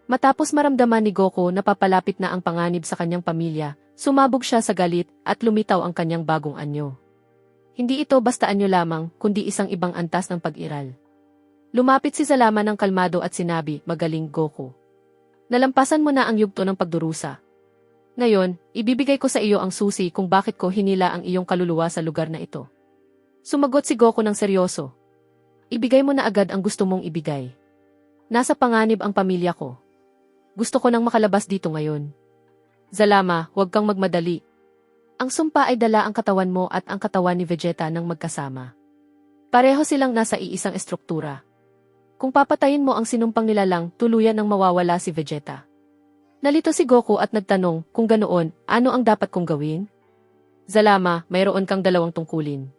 Matapos maramdaman ni Goku na papalapit na ang panganib sa kanyang pamilya, sumabog siya sa galit at lumitaw ang kanyang bagong anyo. Hindi ito basta anyo lamang, kundi isang ibang antas ng pag-iral. Lumapit si Zalama ng kalmado at sinabi, "Magaling, Goku. Nalampasan mo na ang yugto ng pagdurusa. Ngayon, ibibigay ko sa iyo ang susi kung bakit ko hinila ang iyong kaluluwa sa lugar na ito." Sumagot si Goku ng seryoso. "Ibigay mo na agad ang gusto mong ibigay. Nasa panganib ang pamilya ko. Gusto ko nang makalabas dito ngayon. Zalama, huwag kang magmadali. Ang sumpa ay dala ang katawan mo at ang katawan ni Vegeta nang magkasama. Pareho silang nasa iisang estruktura. Kung papatayin mo ang sinumpang nilalang, tuluyan nang mawawala si Vegeta." Nalito si Goku at nagtanong, "Kung ganoon, ano ang dapat kong gawin?" "Zalama, mayroon kang dalawang tungkulin.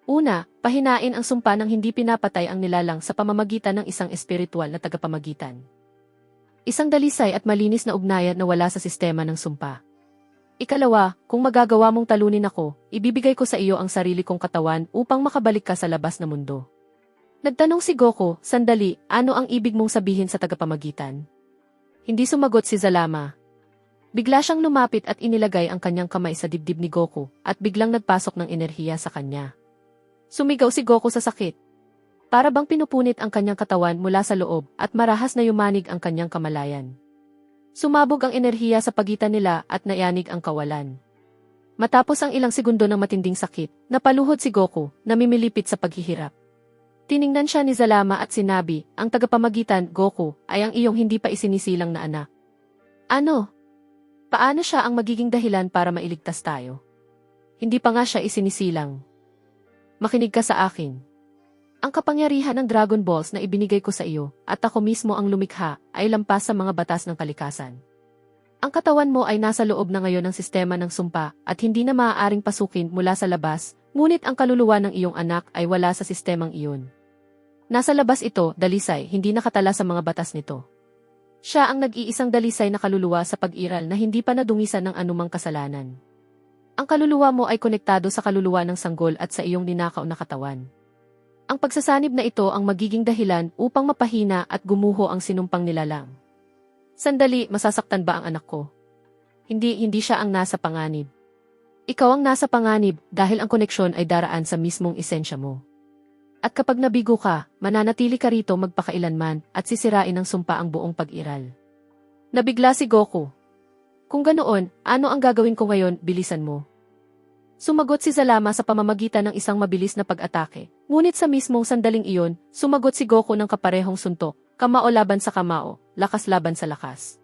Una, pahinain ang sumpa ng hindi pinapatay ang nilalang sa pamamagitan ng isang espiritual na tagapamagitan. Isang dalisay at malinis na ugnayan na wala sa sistema ng sumpa. Ikalawa, kung magagawa mong talunin ako, ibibigay ko sa iyo ang sarili kong katawan upang makabalik ka sa labas na mundo." Nagtanong si Goku, "Sandali, ano ang ibig mong sabihin sa tagapamagitan?" Hindi sumagot si Zalama. Bigla siyang lumapit at inilagay ang kanyang kamay sa dibdib ni Goku at biglang nagpasok ng enerhiya sa kanya. Sumigaw si Goku sa sakit. Para bang pinupunit ang kanyang katawan mula sa loob at marahas na yumanig ang kanyang kamalayan. Sumabog ang enerhiya sa pagitan nila at nayanig ang kawalan. Matapos ang ilang segundo ng matinding sakit, napaluhod si Goku, namimilipit sa paghihirap. Tiningnan siya ni Zalama at sinabi, "Ang tagapamagitan, Goku, ay ang iyong hindi pa isinisilang na anak." "Ano? Paano siya ang magiging dahilan para mailigtas tayo? Hindi pa nga siya isinisilang. Makinig ka sa akin. Ang kapangyarihan ng Dragon Balls na ibinigay ko sa iyo, at ako mismo ang lumikha, ay lampas sa mga batas ng kalikasan. Ang katawan mo ay nasa loob na ngayon ng sistema ng sumpa at hindi na maaaring pasukin mula sa labas, ngunit ang kaluluwa ng iyong anak ay wala sa sistemang iyon. Nasa labas ito, dalisay, hindi nakatala sa mga batas nito. Siya ang nag-iisang dalisay na kaluluwa sa pag-iral na hindi pa nadungisan ng anumang kasalanan. Ang kaluluwa mo ay konektado sa kaluluwa ng sanggol at sa iyong ninakaw na katawan. Ang pagsasanib na ito ang magiging dahilan upang mapahina at gumuho ang sinumpang nilalang. Sandali, masasaktan ba ang anak ko? Hindi siya ang nasa panganib. Ikaw ang nasa panganib dahil ang koneksyon ay daraan sa mismong esensya mo. At kapag nabigo ka, mananatili ka rito magpakailanman at sisirain ng sumpa ang buong pag-iral." Nabigla si Goku. "Kung ganoon, ano ang gagawin ko ngayon, bilisan mo?" Sumagot si Zalama sa pamamagitan ng isang mabilis na pag-atake. Ngunit sa mismong sandaling iyon, sumagot si Goku ng kaparehong suntok, kamao laban sa kamao, lakas laban sa lakas.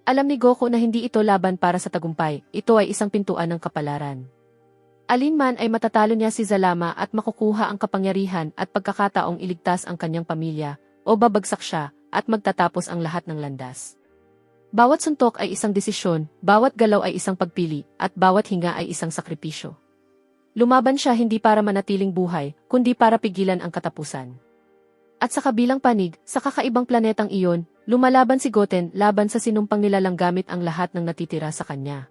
Alam ni Goku na hindi ito laban para sa tagumpay, ito ay isang pintuan ng kapalaran. Alinman ay matatalo niya si Zalama at makukuha ang kapangyarihan at pagkakataong iligtas ang kanyang pamilya, o babagsak siya at magtatapos ang lahat ng landas. Bawat suntok ay isang desisyon, bawat galaw ay isang pagpili, at bawat hinga ay isang sakripisyo. Lumaban siya hindi para manatiling buhay, kundi para pigilan ang katapusan. At sa kabilang panig, sa kakaibang planetang iyon, lumalaban si Goten laban sa sinumpang nilalang gamit ang lahat ng natitira sa kanya.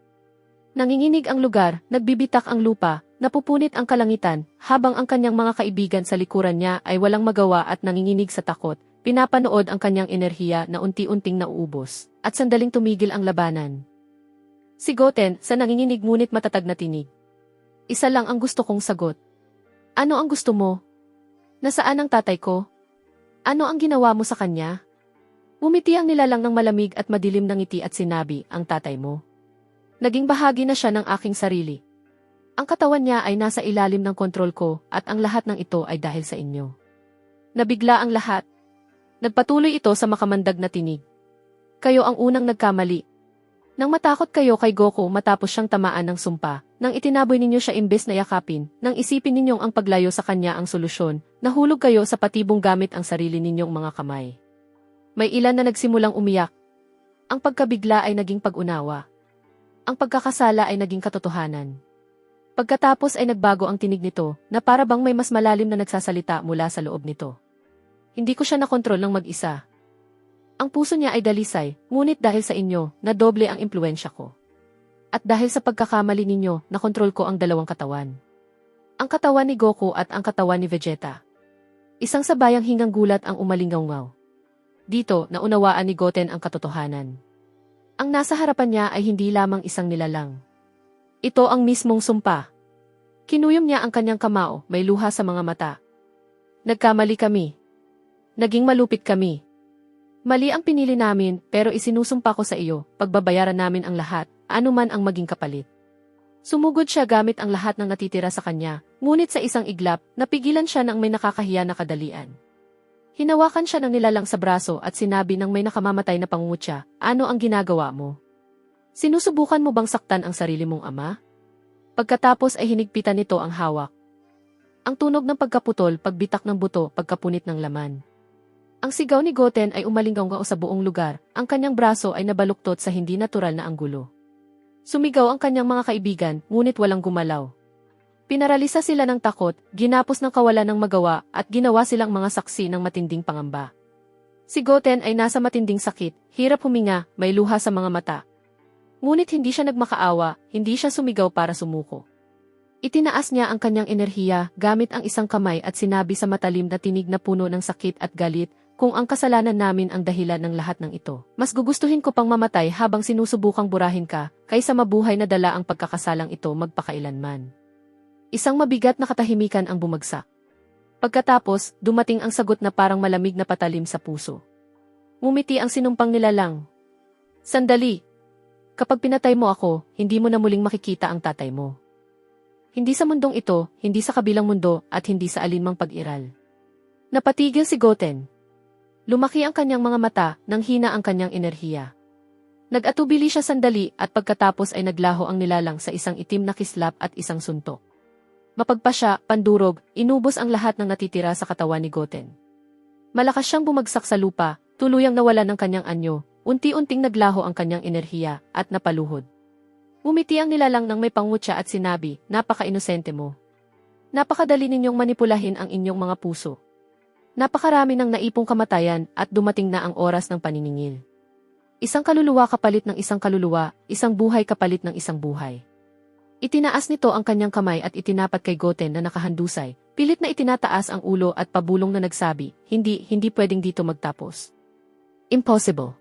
Nanginginig ang lugar, nagbibitak ang lupa, napupunit ang kalangitan, habang ang kanyang mga kaibigan sa likuran niya ay walang magawa at nanginginig sa takot. Pinapanood ang kanyang enerhiya na unti-unting nauubos, at sandaling tumigil ang labanan. Si Goten, sa nanginginig ngunit matatag na tinig. "Isa lang ang gusto kong sagot." "Ano ang gusto mo? Nasaan ang tatay ko? Ano ang ginawa mo sa kanya?" Umiti ang nilalang ng malamig at madilim ng ngiti at sinabi, "Ang tatay mo. Naging bahagi na siya ng aking sarili. Ang katawan niya ay nasa ilalim ng kontrol ko at ang lahat ng ito ay dahil sa inyo." Nabigla ang lahat. Nagpatuloy ito sa makamandag na tinig. "Kayo ang unang nagkamali. Nang matakot kayo kay Goku matapos siyang tamaan ng sumpa, nang itinaboy ninyo siya imbes na yakapin, nang isipin ninyong ang paglayo sa kanya ang solusyon, nahulog kayo sa patibong gamit ang sarili ninyong mga kamay. May ilan na nagsimulang umiyak. Ang pagkabigla ay naging pag-unawa. Ang pagkakasala ay naging katotohanan. Pagkatapos ay nagbago ang tinig nito, na para bang may mas malalim na nagsasalita mula sa loob nito. Hindi ko siya nakontrol ng mag-isa. Ang puso niya ay dalisay, ngunit dahil sa inyo, nadoble ang impluensya ko. At dahil sa pagkakamali ninyo, nakontrol ko ang dalawang katawan. Ang katawan ni Goku at ang katawan ni Vegeta. Isang sabayang hingang gulat ang umalingaw-ngaw. Dito, naunawaan ni Goten ang katotohanan. Ang nasa harapan niya ay hindi lamang isang nilalang. Ito ang mismong sumpa. Kinuyom niya ang kanyang kamao, may luha sa mga mata. Nagkamali kami. Naging malupit kami. Mali ang pinili namin, pero isinusumpa ko sa iyo, pagbabayaran namin ang lahat, anuman ang maging kapalit. Sumugod siya gamit ang lahat ng natitira sa kanya, ngunit sa isang iglap, napigilan siya ng may nakakahiya na kadalian. Hinawakan siya ng nilalang sa braso at sinabi ng may nakamamatay na pangungutya, ano ang ginagawa mo? Sinusubukan mo bang saktan ang sarili mong ama? Pagkatapos ay hinigpitan nito ang hawak. Ang tunog ng pagkaputol, pagbitak ng buto, pagkapunit ng laman. Ang sigaw ni Goten ay umalinggaw sa buong lugar, ang kanyang braso ay nabaluktot sa hindi natural na anggulo. Sumigaw ang kanyang mga kaibigan, ngunit walang gumalaw. Pinaralisa sila ng takot, ginapos ng kawalan ng magawa, at ginawa silang mga saksi ng matinding pangamba. Si Goten ay nasa matinding sakit, hirap huminga, may luha sa mga mata. Ngunit hindi siya nagmakaawa, hindi siya sumigaw para sumuko. Itinaas niya ang kanyang enerhiya gamit ang isang kamay at sinabi sa matalim na tinig na puno ng sakit at galit, kung ang kasalanan namin ang dahilan ng lahat ng ito, mas gugustuhin ko pang mamatay habang sinusubukang burahin ka, kaysa mabuhay na dala ang pagkakasalang ito magpakailanman. Isang mabigat na katahimikan ang bumagsak. Pagkatapos, dumating ang sagot na parang malamig na patalim sa puso. Ngumiti ang sinumpang nilalang. Sandali. Kapag pinatay mo ako, hindi mo na muling makikita ang tatay mo. Hindi sa mundong ito, hindi sa kabilang mundo, at hindi sa alinmang pag-iral. Napatigil si Goten. Lumaki ang kanyang mga mata, nang hina ang kanyang enerhiya. Nag-atubili siya sandali at pagkatapos ay naglaho ang nilalang sa isang itim na kislap at isang suntok. Mapagpasya, pandurog, inubos ang lahat ng natitira sa katawan ni Goten. Malakas siyang bumagsak sa lupa, tuluyang nawalan ng kanyang anyo, unti-unting naglaho ang kanyang enerhiya, at napaluhod. Ngumiti ang nilalang ng may pangutya at sinabi, napaka-inosente mo. Napakadali ninyong manipulahin ang inyong mga puso. Napakarami ng naipong kamatayan at dumating na ang oras ng paniningil. Isang kaluluwa kapalit ng isang kaluluwa, isang buhay kapalit ng isang buhay. Itinaas nito ang kanyang kamay at itinapat kay Goten na nakahandusay, pilit na itinataas ang ulo at pabulong na nagsabi, hindi pwedeng dito magtapos. Impossible.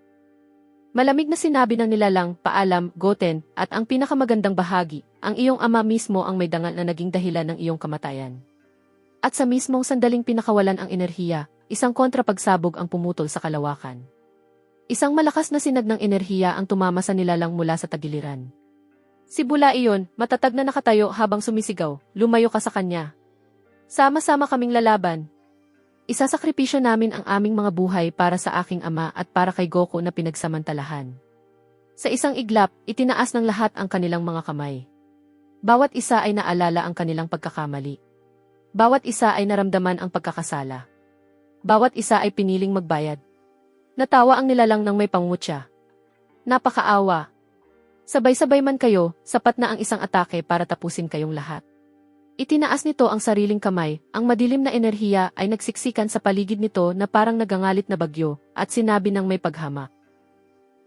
Malamig na sinabi ng nilalang, paalam, Goten, at ang pinakamagandang bahagi, ang iyong ama mismo ang may dangal na naging dahilan ng iyong kamatayan. At sa mismong sandaling pinakawalan ang enerhiya, isang kontrapagsabog ang pumutol sa kalawakan. Isang malakas na sinag ng enerhiya ang tumama sa nilalang mula sa tagiliran. Si Bula iyon, matatag na nakatayo habang sumisigaw, lumayo ka sa kanya. Sama-sama kaming lalaban. Isasakripisyo namin ang aming mga buhay para sa aking ama at para kay Goku na pinagsamantalahan. Sa isang iglap, itinaas ng lahat ang kanilang mga kamay. Bawat isa ay naalala ang kanilang pagkakamali. Bawat isa ay naramdaman ang pagkakasala. Bawat isa ay piniling magbayad. Natawa ang nilalang ng may pangutya. Napakaawa. Sabay-sabay man kayo, sapat na ang isang atake para tapusin kayong lahat. Itinaas nito ang sariling kamay, ang madilim na enerhiya ay nagsiksikan sa paligid nito na parang nagangalit na bagyo, at sinabi ng may paghamak.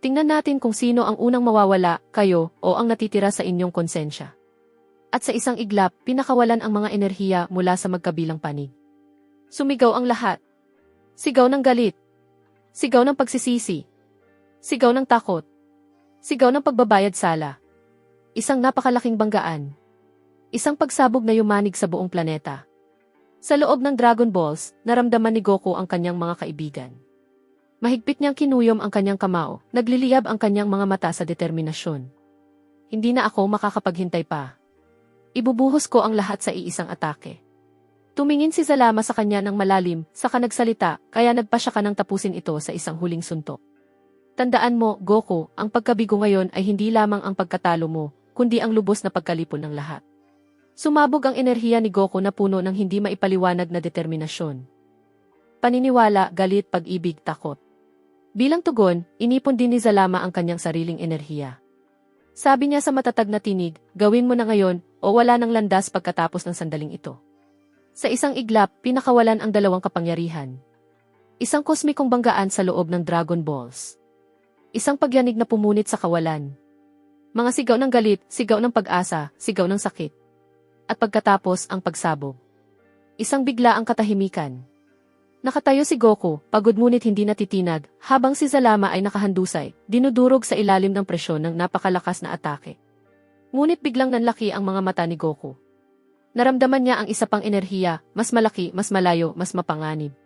Tingnan natin kung sino ang unang mawawala, kayo, o ang natitira sa inyong konsensya. At sa isang iglap, pinakawalan ang mga enerhiya mula sa magkabilang panig. Sumigaw ang lahat. Sigaw ng galit. Sigaw ng pagsisisi. Sigaw ng takot. Sigaw ng pagbabayad sala. Isang napakalaking banggaan. Isang pagsabog na yumanig sa buong planeta. Sa loob ng Dragon Balls, naramdaman ni Goku ang kanyang mga kaibigan. Mahigpit niyang kinuyom ang kanyang kamao, nagliliyab ang kanyang mga mata sa determinasyon. Hindi na ako makakapaghintay pa. Ibubuhos ko ang lahat sa iisang atake. Tumingin si Zalama sa kanya ng malalim, saka nagsalita, kaya nagpasya ka nang tapusin ito sa isang huling suntok. Tandaan mo, Goku, ang pagkabigo ngayon ay hindi lamang ang pagkatalo mo, kundi ang lubos na pagkalipon ng lahat. Sumabog ang enerhiya ni Goku na puno ng hindi maipaliwanag na determinasyon. Paniniwala, galit, pag-ibig, takot. Bilang tugon, inipon din ni Zalama ang kanyang sariling enerhiya. Sabi niya sa matatag na tinig, gawin mo na ngayon, o wala ng landas pagkatapos ng sandaling ito. Sa isang iglap, pinakawalan ang dalawang kapangyarihan. Isang kosmikong banggaan sa loob ng Dragon Balls. Isang pagyanig na pumunit sa kawalan. Mga sigaw ng galit, sigaw ng pag-asa, sigaw ng sakit. At pagkatapos ang pagsabog. Isang bigla ang katahimikan. Nakatayo si Goku, pagod ngunit hindi natitinag, habang si Zalama ay nakahandusay, dinudurog sa ilalim ng presyon ng napakalakas na atake. Ngunit biglang nanlaki ang mga mata ni Goku. Naramdaman niya ang isa pang enerhiya, mas malaki, mas malayo, mas mapanganib.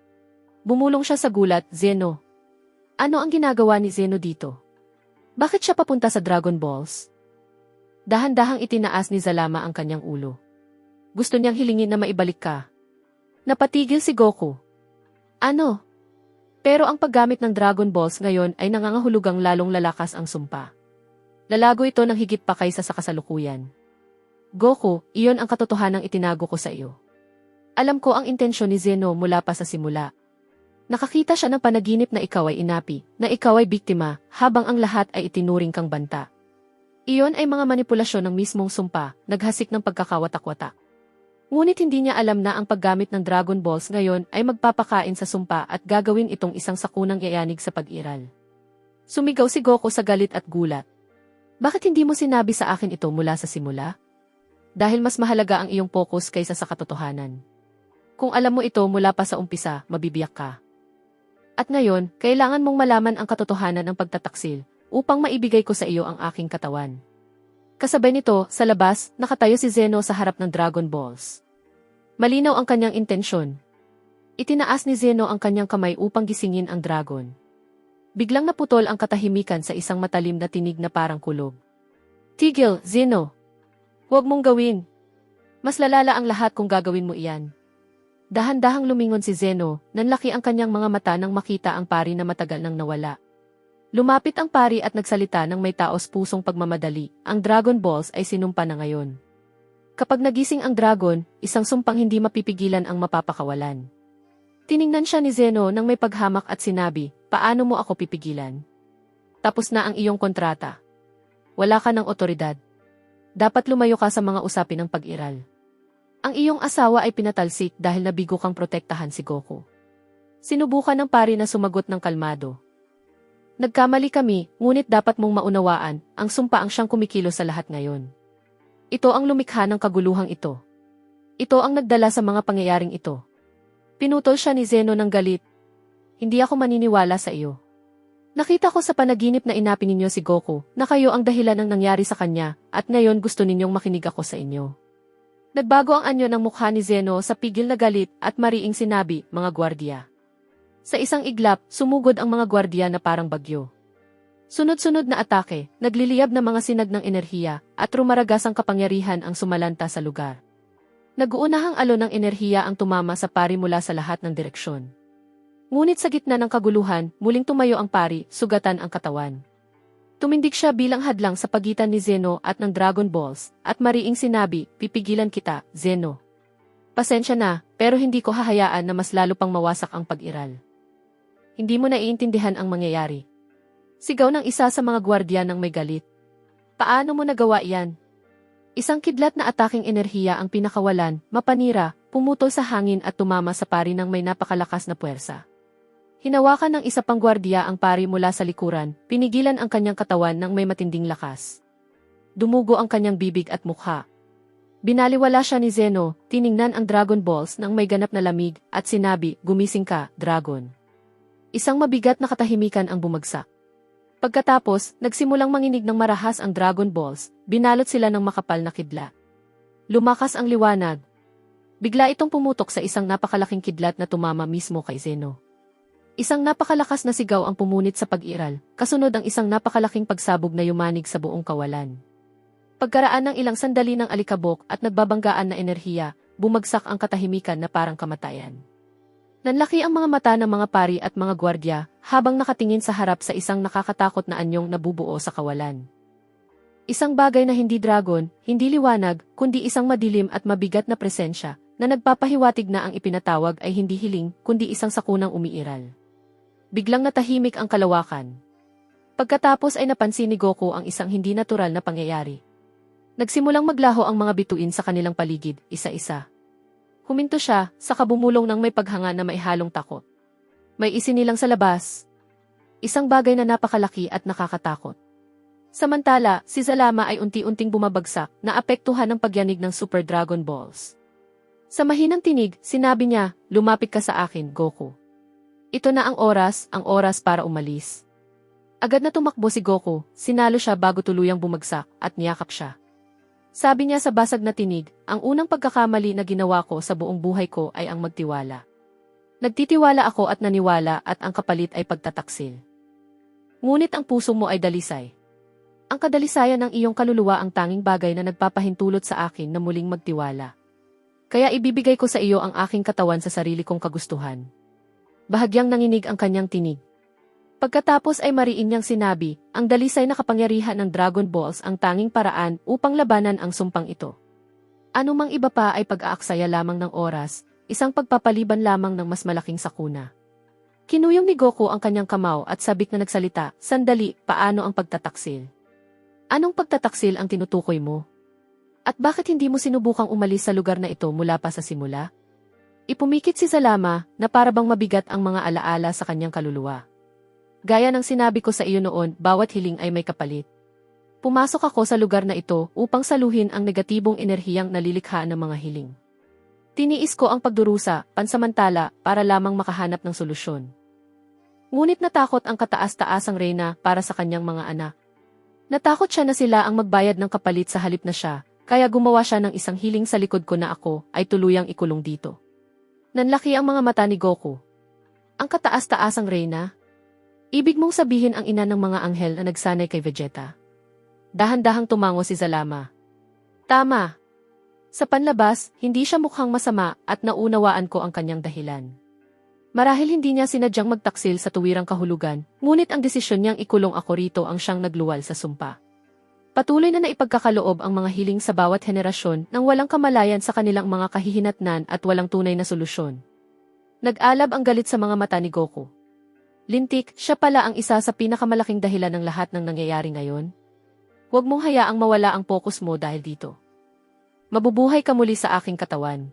Bumulong siya sa gulat, Zeno. Ano ang ginagawa ni Zeno dito? Bakit siya papunta sa Dragon Balls? Dahan-dahang itinaas ni Zalama ang kanyang ulo. Gusto niyang hilingin na maibalik ka. Napatigil si Goku. Ano? Pero ang paggamit ng Dragon Balls ngayon ay nangangahulugang lalong lalakas ang sumpa. Lalago ito ng higit pa kaysa sa kasalukuyan. Goku, iyon ang katotohanang itinago ko sa iyo. Alam ko ang intensyon ni Zeno mula pa sa simula. Nakakita siya ng panaginip na ikaw ay inapi, na ikaw ay biktima, habang ang lahat ay itinuring kang banta. Iyon ay mga manipulasyon ng mismong sumpa, naghasik ng pagkakawatak-watak. Ngunit hindi niya alam na ang paggamit ng Dragon Balls ngayon ay magpapakain sa sumpa at gagawin itong isang sakunang yayanig sa pag-iral. Sumigaw si Goku sa galit at gulat. Bakit hindi mo sinabi sa akin ito mula sa simula? Dahil mas mahalaga ang iyong focus kaysa sa katotohanan. Kung alam mo ito mula pa sa umpisa, mabibiyak ka. At ngayon, kailangan mong malaman ang katotohanan ng pagtataksil upang maibigay ko sa iyo ang aking katawan. Kasabay nito, sa labas, nakatayo si Zeno sa harap ng Dragon Balls. Malinaw ang kanyang intensyon. Itinaas ni Zeno ang kanyang kamay upang gisingin ang dragon. Biglang naputol ang katahimikan sa isang matalim na tinig na parang kulog. Tigil, Zeno! Huwag mong gawin! Mas lalala ang lahat kung gagawin mo iyan. Dahan-dahang lumingon si Zeno, nanlaki ang kanyang mga mata nang makita ang pari na matagal nang nawala. Lumapit ang pari at nagsalita ng may taos-pusong pagmamadali, ang Dragon Balls ay sinumpa na ngayon. Kapag nagising ang dragon, isang sumpang hindi mapipigilan ang mapapakawalan. Tiningnan siya ni Zeno nang may paghamak at sinabi, paano mo ako pipigilan? Tapos na ang iyong kontrata. Wala ka ng otoridad. Dapat lumayo ka sa mga usapin ng pag-iral. Ang iyong asawa ay pinatalsik dahil nabigo kang protektahan si Goku. Sinubukan ng pari na sumagot ng kalmado. Nagkamali kami, ngunit dapat mong maunawaan, ang sumpa ang siyang kumikilos sa lahat ngayon. Ito ang lumikha ng kaguluhang ito. Ito ang nagdala sa mga pangyayaring ito. Pinutol siya ni Zeno ng galit. Hindi ako maniniwala sa iyo. Nakita ko sa panaginip na inapi ninyo si Goku, na kayo ang dahilan ng nangyari sa kanya, at ngayon gusto ninyong makinig ako sa inyo. Nagbago ang anyo ng mukha ni Zeno sa pigil na galit at mariing sinabi, mga gwardiya. Sa isang iglap, sumugod ang mga gwardiya na parang bagyo. Sunod-sunod na atake, nagliliyab na mga sinag ng enerhiya, at rumaragasang kapangyarihan ang sumalanta sa lugar. Nag-uunahang alon ng enerhiya ang tumama sa pari mula sa lahat ng direksyon. Ngunit sa gitna ng kaguluhan, muling tumayo ang pari, sugatan ang katawan. Tumindig siya bilang hadlang sa pagitan ni Zeno at ng Dragon Balls, at mariing sinabi, pipigilan kita, Zeno. Pasensya na, pero hindi ko hahayaan na mas lalo pang mawasak ang pag-iral. Hindi mo naiintindihan ang mangyayari. Sigaw ng isa sa mga gwardiya ng may galit. Paano mo nagawa iyan? Isang kidlat na ataking enerhiya ang pinakawalan, mapanira, pumutol sa hangin at tumama sa pari ng may napakalakas na puwersa. Hinawakan ng isa pang gwardiya ang pari mula sa likuran, pinigilan ang kanyang katawan ng may matinding lakas. Dumugo ang kanyang bibig at mukha. Binaliwala siya ni Zeno, tiningnan ang Dragon Balls ng may ganap na lamig, at sinabi, gumising ka, Dragon. Isang mabigat na katahimikan ang bumagsak. Pagkatapos, nagsimulang manginig ng marahas ang Dragon Balls, binalot sila ng makapal na kidlat. Lumakas ang liwanag. Bigla itong pumutok sa isang napakalaking kidlat na tumama mismo kay Zeno. Isang napakalakas na sigaw ang pumunit sa pag-iral, kasunod ang isang napakalaking pagsabog na yumanig sa buong kawalan. Pagkaraan ng ilang sandali ng alikabok at nagbabanggaan na enerhiya, bumagsak ang katahimikan na parang kamatayan. Nanlaki ang mga mata ng mga pari at mga gwardya habang nakatingin sa harap sa isang nakakatakot na anyong nabubuo sa kawalan. Isang bagay na hindi dragon, hindi liwanag, kundi isang madilim at mabigat na presensya na nagpapahiwatig na ang ipinatawag ay hindi hiling kundi isang sakunang umiiral. Biglang natahimik ang kalawakan. Pagkatapos ay napansin ni Goku ang isang hindi natural na pangyayari. Nagsimulang maglaho ang mga bituin sa kanilang paligid, isa-isa. Huminto siya, saka bumulong ng may paghanga na maihalong takot. May isinilang sa labas. Isang bagay na napakalaki at nakakatakot. Samantala, si Zalama ay unti-unting bumabagsak, naapektuhan ng pagyanig ng Super Dragon Balls. Sa mahinang tinig, sinabi niya, lumapit ka sa akin, Goku. Ito na ang oras para umalis. Agad na tumakbo si Goku, sinalo siya bago tuluyang bumagsak at niyakap siya. Sabi niya sa basag na tinig, ang unang pagkakamali na ginawa ko sa buong buhay ko ay ang magtiwala. Nagtitiwala ako at naniwala at ang kapalit ay pagtataksil. Ngunit ang puso mo ay dalisay. Ang kadalisayan ng iyong kaluluwa ang tanging bagay na nagpapahintulot sa akin na muling magtiwala. Kaya ibibigay ko sa iyo ang aking katawan sa sarili kong kagustuhan. Bahagyang nanginig ang kanyang tinig. Pagkatapos ay mariin niyang sinabi, ang dalisay na kapangyarihan ng Dragon Balls ang tanging paraan upang labanan ang sumpang ito. Anumang iba pa ay pag-aaksaya lamang ng oras, isang pagpapaliban lamang ng mas malaking sakuna. Kinuyong ni Goku ang kanyang kamao at sabik na nagsalita, sandali, paano ang pagtataksil? Anong pagtataksil ang tinutukoy mo? At bakit hindi mo sinubukang umalis sa lugar na ito mula pa sa simula? Ipumikit si Zalama na parabang mabigat ang mga alaala sa kanyang kaluluwa. Gaya ng sinabi ko sa iyo noon, bawat hiling ay may kapalit. Pumasok ako sa lugar na ito upang saluhin ang negatibong enerhiyang nalilikha ng mga hiling. Tiniis ko ang pagdurusa, pansamantala, para lamang makahanap ng solusyon. Ngunit natakot ang kataas-taasang reyna para sa kanyang mga anak. Natakot siya na sila ang magbayad ng kapalit sa halip na siya, kaya gumawa siya ng isang hiling sa likod ko na ako ay tuluyang ikulong dito. Nanlaki ang mga mata ni Goku. Ang kataas-taasang reyna? Ibig mong sabihin ang ina ng mga anghel na nagsanay kay Vegeta? Dahan-dahang tumango si Zalama. Tama. Sa panlabas, hindi siya mukhang masama at naunawaan ko ang kanyang dahilan. Marahil hindi niya sinadyang magtaksil sa tuwirang kahulugan, ngunit ang desisyon niyang ikulong ako rito ang siyang nagluwal sa sumpa. Patuloy na naipagkakaloob ang mga hiling sa bawat henerasyon nang walang kamalayan sa kanilang mga kahihinatnan at walang tunay na solusyon. Nag-alab ang galit sa mga mata ni Goku. Lintik, siya pala ang isa sa pinakamalaking dahilan ng lahat ng nangyayari ngayon. Huwag mong hayaang mawala ang focus mo dahil dito. Mabubuhay ka muli sa aking katawan.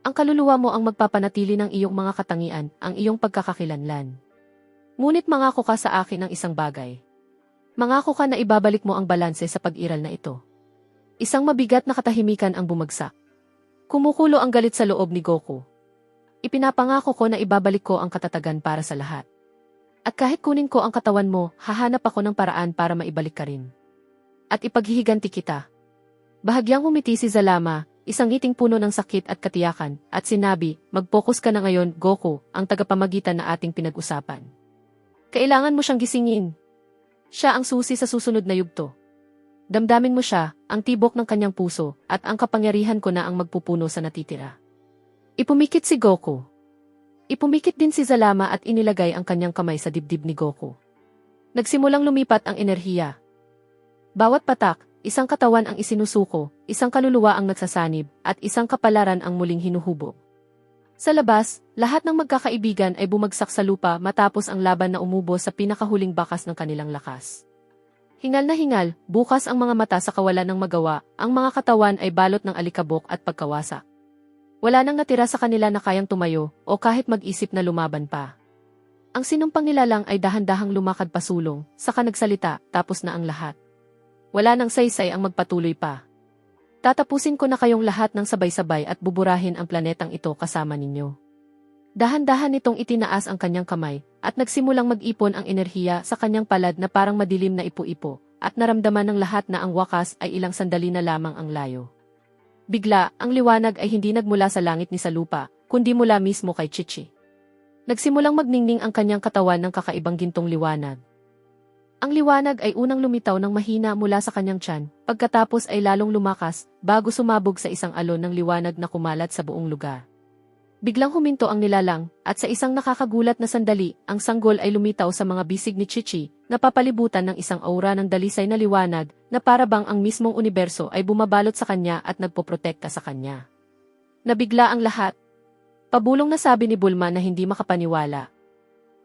Ang kaluluwa mo ang magpapanatili ng iyong mga katangian, ang iyong pagkakakilanlan. Ngunit mangako ka sa akin ng isang bagay. Mangako ka na ibabalik mo ang balanse sa pag-iral na ito. Isang mabigat na katahimikan ang bumagsak. Kumukulo ang galit sa loob ni Goku. Ipinapangako ko na ibabalik ko ang katatagan para sa lahat. At kahit kunin ko ang katawan mo, hahanap ako ng paraan para maibalik ka rin. At ipaghihiganti kita. Bahagyang humiti si Zalama, isang ngiting puno ng sakit at katiyakan, at sinabi, mag-focus ka na ngayon, Goku, ang tagapamagitan na ating pinag-usapan. Kailangan mo siyang gisingin. Siya ang susi sa susunod na yugto. Damdamin mo siya, ang tibok ng kanyang puso, at ang kapangyarihan ko na ang magpupuno sa natitira. Ipumikit si Goku. Ipumikit din si Zalama at inilagay ang kanyang kamay sa dibdib ni Goku. Nagsimulang lumipat ang enerhiya. Bawat patak, isang katawan ang isinusuko, isang kaluluwa ang nagsasanib, at isang kapalaran ang muling hinuhubog. Sa labas, lahat ng magkakaibigan ay bumagsak sa lupa matapos ang laban na umubo sa pinakahuling bakas ng kanilang lakas. Hingal na hingal, bukas ang mga mata sa kawalan ng magawa, ang mga katawan ay balot ng alikabok at pagkawasak. Wala nang natira sa kanila na kayang tumayo o kahit mag-isip na lumaban pa. Ang sinumpang nilalang ay dahan-dahang lumakad pasulong, saka nagsalita, tapos na ang lahat. Wala nang saysay ang magpatuloy pa. Tatapusin ko na kayong lahat ng sabay-sabay at buburahin ang planetang ito kasama ninyo. Dahan-dahan nitong itinaas ang kanyang kamay, at nagsimulang mag-ipon ang enerhiya sa kanyang palad na parang madilim na ipo-ipo, at naramdaman ng lahat na ang wakas ay ilang sandali na lamang ang layo. Bigla, ang liwanag ay hindi nagmula sa langit ni sa lupa, kundi mula mismo kay Chi-Chi. Nagsimulang magningning ang kanyang katawan ng kakaibang gintong liwanag. Ang liwanag ay unang lumitaw ng mahina mula sa kanyang tiyan, pagkatapos ay lalong lumakas, bago sumabog sa isang alon ng liwanag na kumalat sa buong lugar. Biglang huminto ang nilalang, at sa isang nakakagulat na sandali, ang sanggol ay lumitaw sa mga bisig ni Chi-Chi, na papalibutan ng isang aura ng dalisay na liwanag, na parabang ang mismong universo ay bumabalot sa kanya at nagpoprotekta sa kanya. Nabigla ang lahat. Pabulong na sabi ni Bulma na hindi makapaniwala.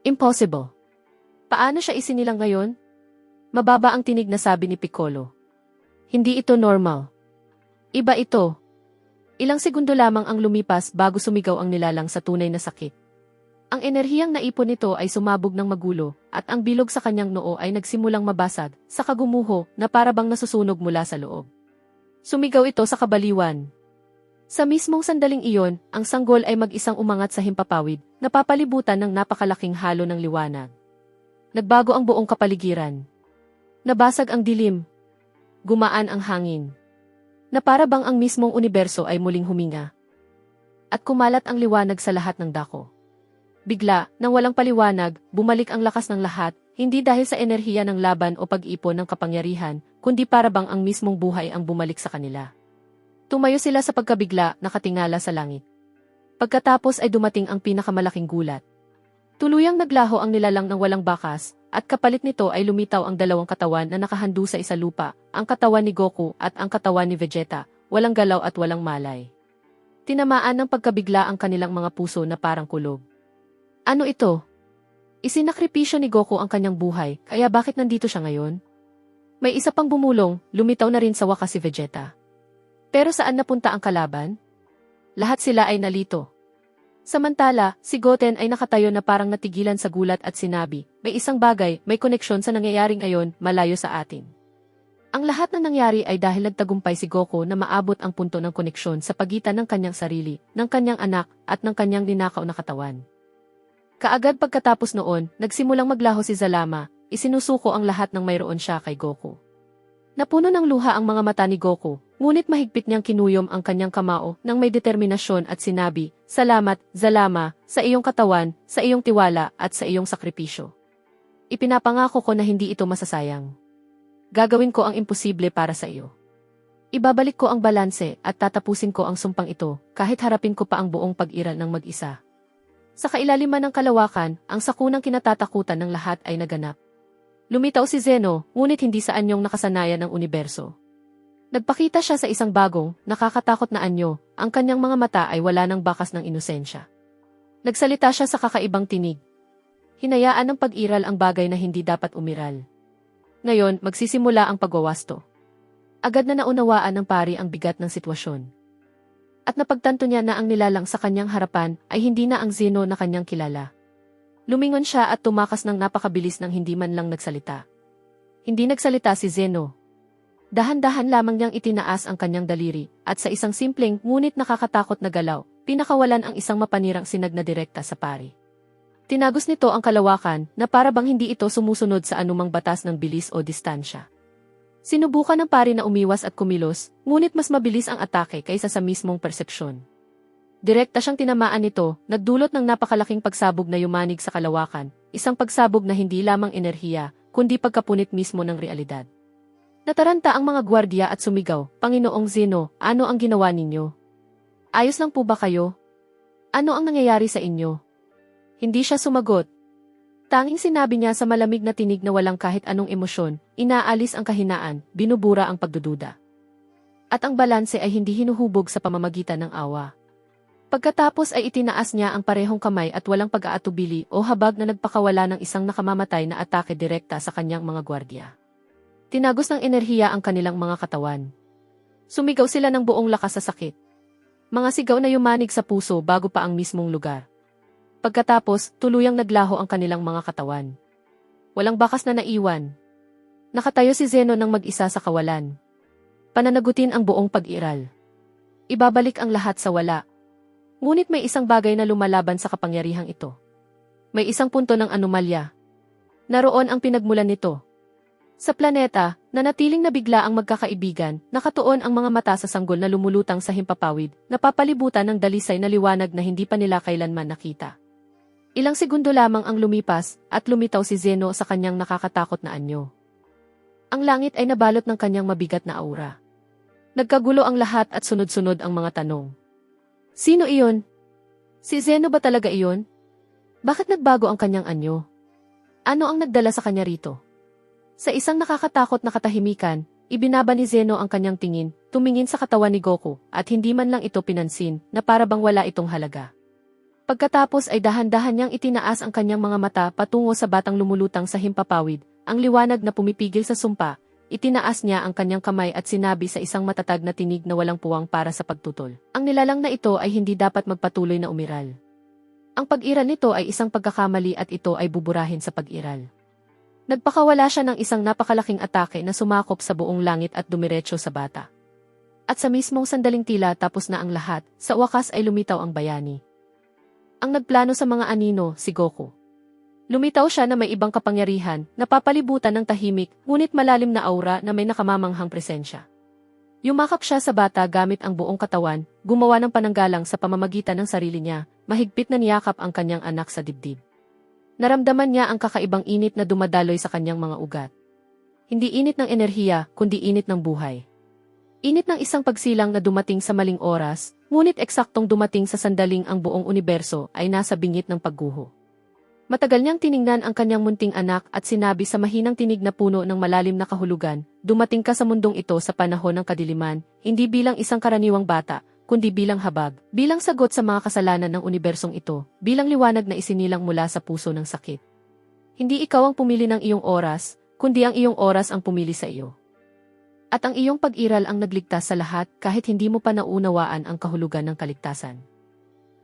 Impossible. Paano siya isinilang ngayon? Mababa ang tinig na sabi ni Piccolo. Hindi ito normal. Iba ito. Ilang segundo lamang ang lumipas bago sumigaw ang nilalang sa tunay na sakit. Ang enerhiyang naipon nito ay sumabog ng magulo, at ang bilog sa kanyang noo ay nagsimulang mabasag, sa kagumuho na parabang nasusunog mula sa loob. Sumigaw ito sa kabaliwan. Sa mismong sandaling iyon, ang sanggol ay mag-isang umangat sa himpapawid, napapalibutan ng napakalaking halo ng liwanag. Nagbago ang buong kapaligiran. Nabasag ang dilim. Gumaan ang hangin. Na para bang ang mismong universo ay muling huminga. At kumalat ang liwanag sa lahat ng dako. Bigla, nang walang paliwanag, bumalik ang lakas ng lahat, hindi dahil sa enerhiya ng laban o pag-ipon ng kapangyarihan, kundi para bang ang mismong buhay ang bumalik sa kanila. Tumayo sila sa pagkabigla, nakatingala sa langit. Pagkatapos ay dumating ang pinakamalaking gulat. Tuluyang naglaho ang nilalang ng walang bakas, at kapalit nito ay lumitaw ang dalawang katawan na nakahandu sa isa lupa, ang katawan ni Goku at ang katawan ni Vegeta, walang galaw at walang malay. Tinamaan ng pagkabigla ang kanilang mga puso na parang kulog. Ano ito? Isinakripisyo ni Goku ang kanyang buhay, kaya bakit nandito siya ngayon? May isa pang bumulong, lumitaw na rin sa wakas si Vegeta. Pero saan napunta ang kalaban? Lahat sila ay nalito. Samantala, si Goten ay nakatayo na parang natigilan sa gulat at sinabi, may isang bagay, may koneksyon sa nangyayaring ayon, malayo sa atin. Ang lahat ng nangyari ay dahil nagtagumpay si Goku na maabot ang punto ng koneksyon sa pagitan ng kanyang sarili, ng kanyang anak, at ng kanyang ninakaw na katawan. Kaagad pagkatapos noon, nagsimulang maglaho si Zalama, isinusuko ang lahat ng mayroon siya kay Goku. Napuno ng luha ang mga mata ni Goku, ngunit mahigpit niyang kinuyom ang kanyang kamao nang may determinasyon at sinabi, "Salamat, Zalama, sa iyong katawan, sa iyong tiwala at sa iyong sakripisyo. Ipinapangako ko na hindi ito masasayang. Gagawin ko ang imposible para sa iyo. Ibabalik ko ang balanse at tatapusin ko ang sumpang ito kahit harapin ko pa ang buong pag-iral ng mag-isa." Sa kailaliman ng kalawakan, ang sakunang kinatatakutan ng lahat ay naganap. Lumitaw si Zeno, ngunit hindi sa anyong nakasanayan ng universo. Nagpakita siya sa isang bagong, nakakatakot na anyo, ang kanyang mga mata ay wala ng bakas ng inosensya. Nagsalita siya sa kakaibang tinig. Hinayaan ng pag-iral ang bagay na hindi dapat umiral. Ngayon, magsisimula ang pagwawasto. Agad na naunawaan ng pari ang bigat ng sitwasyon. At napagtanto niya na ang nilalang sa kanyang harapan ay hindi na ang Zeno na kanyang kilala. Lumingon siya at tumakas ng napakabilis nang hindi man lang nagsalita. Hindi nagsalita si Zeno. Dahan-dahan lamang niyang itinaas ang kanyang daliri, at sa isang simpleng ngunit nakakatakot na galaw, pinakawalan ang isang mapanirang sinag na direkta sa pari. Tinagos nito ang kalawakan na para bang hindi ito sumusunod sa anumang batas ng bilis o distansya. Sinubukan ng pari na umiwas at kumilos, ngunit mas mabilis ang atake kaysa sa mismong persepsyon. Direkta siyang tinamaan nito, nagdulot ng napakalaking pagsabog na yumanig sa kalawakan, isang pagsabog na hindi lamang enerhiya, kundi pagkapunit mismo ng realidad. Nataranta ang mga gwardiya at sumigaw, "Panginoong Zeno, ano ang ginawa ninyo? Ayos lang po ba kayo? Ano ang nangyayari sa inyo?" Hindi siya sumagot. Tanging sinabi niya sa malamig na tinig na walang kahit anong emosyon, inaalis ang kahinaan, binubura ang pagdududa. At ang balanse ay hindi hinuhubog sa pamamagitan ng awa. Pagkatapos ay itinaas niya ang parehong kamay at walang pag-aatubili o habag na nagpakawala ng isang nakamamatay na atake direkta sa kanyang mga gwardiya. Tinagos ng enerhiya ang kanilang mga katawan. Sumigaw sila ng buong lakas sa sakit. Mga sigaw na yumanig sa puso bago pa ang mismong lugar. Pagkatapos, tuluyang naglaho ang kanilang mga katawan. Walang bakas na naiwan. Nakatayo si Zeno ng mag-isa sa kawalan. Pananagutin ang buong pag-iral. Ibabalik ang lahat sa wala. Ngunit may isang bagay na lumalaban sa kapangyarihang ito. May isang punto ng anomalya. Naroon ang pinagmulan nito. Sa planeta, nanatiling nabigla ang magkakaibigan, nakatuon ang mga mata sa sanggol na lumulutang sa himpapawid, napapalibutan ng dalisay na liwanag na hindi pa nila kailanman nakita. Ilang segundo lamang ang lumipas, at lumitaw si Zeno sa kanyang nakakatakot na anyo. Ang langit ay nabalot ng kanyang mabigat na aura. Nagkagulo ang lahat at sunod-sunod ang mga tanong. Sino iyon? Si Zeno ba talaga iyon? Bakit nagbago ang kanyang anyo? Ano ang nagdala sa kanya rito? Sa isang nakakatakot na katahimikan, ibinaba ni Zeno ang kanyang tingin, tumingin sa katawan ni Goku, at hindi man lang ito pinansin, na para bang wala itong halaga. Pagkatapos ay dahan-dahan niyang itinaas ang kanyang mga mata patungo sa batang lumulutang sa himpapawid, ang liwanag na pumipigil sa sumpa. Itinaas niya ang kanyang kamay at sinabi sa isang matatag na tinig na walang puwang para sa pagtutol. Ang nilalang na ito ay hindi dapat magpatuloy na umiral. Ang pag-iral nito ay isang pagkakamali at ito ay buburahin sa pag-iral. Nagpakawala siya ng isang napakalaking atake na sumakop sa buong langit at dumiretso sa bata. At sa mismong sandaling tila tapos na ang lahat, sa wakas ay lumitaw ang bayani. Ang nagplano sa mga anino, si Goku. Lumitaw siya na may ibang kapangyarihan, napapalibutan ng tahimik, ngunit malalim na aura na may nakamamanghang presensya. Yumakap siya sa bata gamit ang buong katawan, gumawa ng pananggalang sa pamamagitan ng sarili niya, mahigpit na niyakap ang kanyang anak sa dibdib. Naramdaman niya ang kakaibang init na dumadaloy sa kanyang mga ugat. Hindi init ng enerhiya, kundi init ng buhay. Init ng isang pagsilang na dumating sa maling oras, ngunit eksaktong dumating sa sandaling ang buong universo ay nasa bingit ng pagguho. Matagal niyang tiningnan ang kanyang munting anak at sinabi sa mahinang tinig na puno ng malalim na kahulugan, dumating ka sa mundong ito sa panahon ng kadiliman, hindi bilang isang karaniwang bata, kundi bilang habag, bilang sagot sa mga kasalanan ng unibersong ito, bilang liwanag na isinilang mula sa puso ng sakit. Hindi ikaw ang pumili ng iyong oras, kundi ang iyong oras ang pumili sa iyo. At ang iyong pag-iral ang nagligtas sa lahat kahit hindi mo pa naunawaan ang kahulugan ng kaligtasan.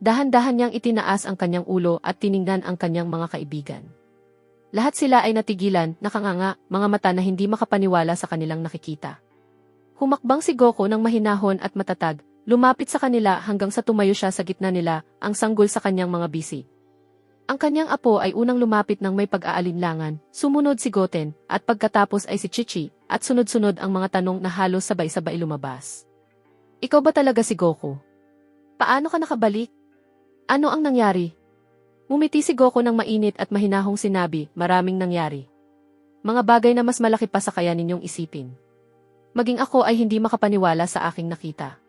Dahan-dahan niyang itinaas ang kanyang ulo at tiningnan ang kanyang mga kaibigan. Lahat sila ay natigilan, nakanganga, mga mata na hindi makapaniwala sa kanilang nakikita. Humakbang si Goku ng mahinahon at matatag, lumapit sa kanila hanggang sa tumayo siya sa gitna nila, ang sanggol sa kanyang mga bisi. Ang kanyang apo ay unang lumapit ng may pag-aalinlangan, sumunod si Goten, at pagkatapos ay si Chi-Chi, at sunod-sunod ang mga tanong na halos sabay-sabay lumabas. Ikaw ba talaga si Goku? Paano ka nakabalik? Ano ang nangyari? Ngumiti si Goku ng mainit at mahinahong sinabi, maraming nangyari. Mga bagay na mas malaki pa sa kaya ninyong isipin. Maging ako ay hindi makapaniwala sa aking nakita.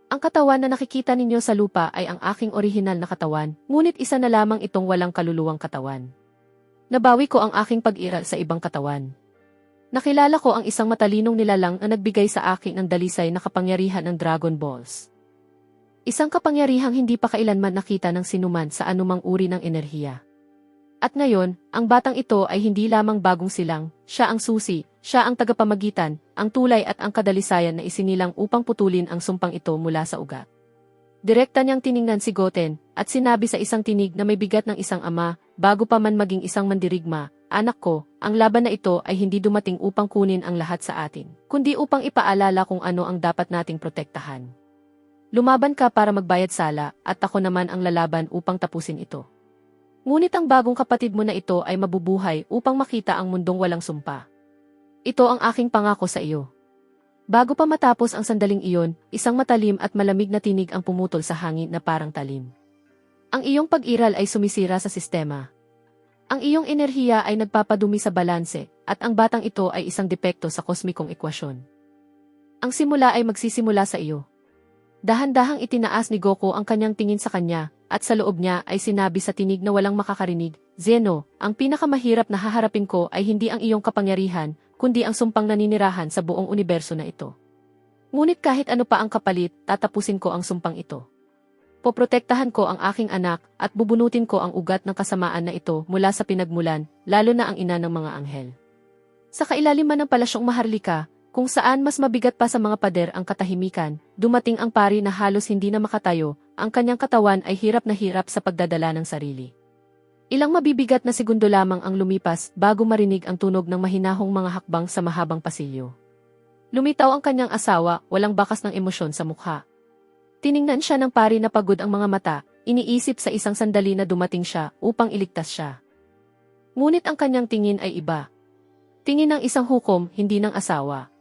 Ang katawan na nakikita ninyo sa lupa ay ang aking orihinal na katawan, ngunit isa na lamang itong walang kaluluwang katawan. Nabawi ko ang aking pag-iral sa ibang katawan. Nakilala ko ang isang matalinong nilalang na nagbigay sa akin ng dalisay na kapangyarihan ng Dragon Balls. Isang kapangyarihang hindi pa kailanman nakita ng sinuman sa anumang uri ng enerhiya. At ngayon, ang batang ito ay hindi lamang bagong silang, siya ang susi, siya ang tagapamagitan, ang tulay at ang kadalisayan na isinilang upang putulin ang sumpang ito mula sa ugat. Direkta niyang tiningnan si Goten, at sinabi sa isang tinig na may bigat ng isang ama, bago pa man maging isang mandirigma, anak ko, ang laban na ito ay hindi dumating upang kunin ang lahat sa atin, kundi upang ipaalala kung ano ang dapat nating protektahan. Lumaban ka para magbayad sala, at ako naman ang lalaban upang tapusin ito. Ngunit ang bagong kapatid mo na ito ay mabubuhay upang makita ang mundong walang sumpa. Ito ang aking pangako sa iyo. Bago pa matapos ang sandaling iyon, isang matalim at malamig na tinig ang pumutol sa hangin na parang talim. Ang iyong pag-iral ay sumisira sa sistema. Ang iyong enerhiya ay nagpapadumi sa balanse, at ang batang ito ay isang depekto sa kosmikong ekwasyon. Ang simula ay magsisimula sa iyo. Dahan-dahang itinaas ni Goku ang kanyang tingin sa kanya, at sa loob niya ay sinabi sa tinig na walang makakarinig, Zeno, ang pinakamahirap na haharapin ko ay hindi ang iyong kapangyarihan, kundi ang sumpang naninirahan sa buong universo na ito. Ngunit kahit ano pa ang kapalit, tatapusin ko ang sumpang ito. Poprotektahan ko ang aking anak, at bubunutin ko ang ugat ng kasamaan na ito mula sa pinagmulan, lalo na ang ina ng mga anghel. Sa kailaliman ng palasyong Maharlika, kung saan mas mabigat pa sa mga pader ang katahimikan, dumating ang pari na halos hindi na makatayo, ang kanyang katawan ay hirap na hirap sa pagdadala ng sarili. Ilang mabibigat na segundo lamang ang lumipas bago marinig ang tunog ng mahinahong mga hakbang sa mahabang pasilyo. Lumitaw ang kanyang asawa, walang bakas ng emosyon sa mukha. Tiningnan siya ng pari na pagod ang mga mata, iniisip sa isang sandali na dumating siya upang iligtas siya. Ngunit ang kanyang tingin ay iba. Tingin ng isang hukom, hindi ng asawa.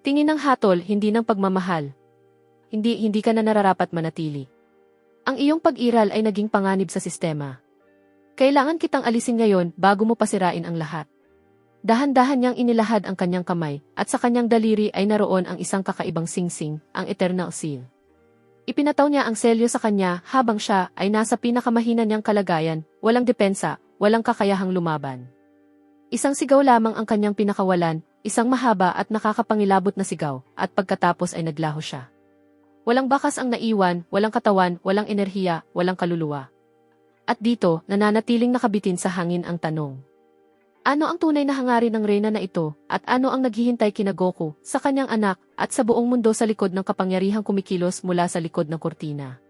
Tingin ng hatol, hindi ng pagmamahal. Hindi ka na nararapat manatili. Ang iyong pag-iral ay naging panganib sa sistema. Kailangan kitang alisin ngayon bago mo pasirain ang lahat. Dahan-dahan niyang inilahad ang kanyang kamay, at sa kanyang daliri ay naroon ang isang kakaibang singsing, ang Eternal Seal. Ipinataw niya ang selyo sa kanya habang siya ay nasa pinakamahina niyang kalagayan, walang depensa, walang kakayahang lumaban. Isang sigaw lamang ang kanyang pinakawalan, isang mahaba at nakakapangilabot na sigaw, at pagkatapos ay naglaho siya. Walang bakas ang naiwan, walang katawan, walang enerhiya, walang kaluluwa. At dito, nananatiling nakabitin sa hangin ang tanong. Ano ang tunay na hangarin ng reyna na ito, at ano ang naghihintay kina Goku, sa kanyang anak, at sa buong mundo sa likod ng kapangyarihang kumikilos mula sa likod ng kurtina?